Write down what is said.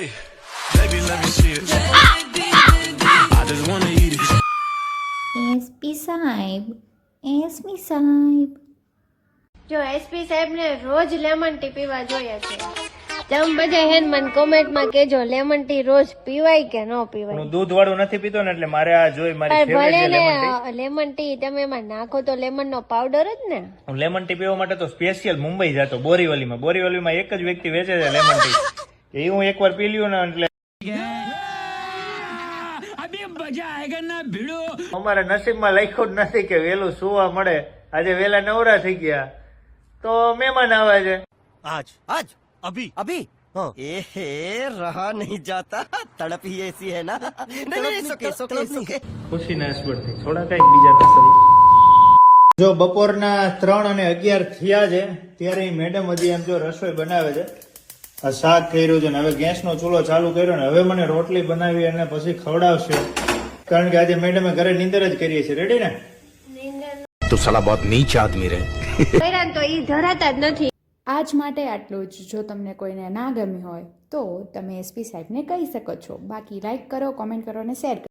Baby, let me see it. I just wanna eat it. SP સાહેબ, SP સાહેબ. જો SP સાહેબ ને રોજ લેમન ટી પીવા જોઈએ છે. તમે બધા હેન મને કોમેન્ટમાં કેજો લેમન ટી રોજ પીવાય કે ન પીવાય. હું દૂધ વાળું નથી પીતો ને એટલે મારે આ જોઈ મારી પણ ભલે ફેવરેટ લેમન ટી. ને લેમન ટી તમે એમાં નાખો તો લેમન નો પાવડર જ ને. હું લેમન ટી પીવા માટે તો સ્પેશિયલ મુંબઈ જતો બોરીવલીમાં એક જ વ્યક્તિ વેચે છે લેમન ટી. એ હું એકવાર પી લ્યું ને એટલે અમારા નસીબમાં લખ્યું જ નથી કે વેલું સુવા મળે. આજે વેલા નવરા થઈ ગયા તો મહેમાન આવે છે. आज आज अभी अभी हाँ ए रहा नहीं जाता तड़प ही ऐसी है ना नहीं नहीं ખુશીના હસબન્ડથી થોડા કઈક બીજા નસલ. જો બપોરના 3 અને 11 થયા છે ત્યારે મેડમ હજી એમ જો રસોઈ બનાવે છે. આ શાક કર્યું છે ને હવે ગેસનો ચૂલો ચાલુ કર્યો ને હવે મને રોટલી બનાવી અને પછી ખવડાવશે. કારણ કે આજે મેડમે ઘરે નીંદર જ કરીએ છે. રેડી ને? तो साला बहुत नीच आदमी रहे. હેરાન તો ઈ ધરાતા જ નથી. આજ માટે આટલું જ. જો તમને કોઈને ના ગમ્યું હોય તો તમે એસપી સાહેબને કહી શકો છો. બાકી લાઈક કરો, કોમેન્ટ કરો અને શેર કરો.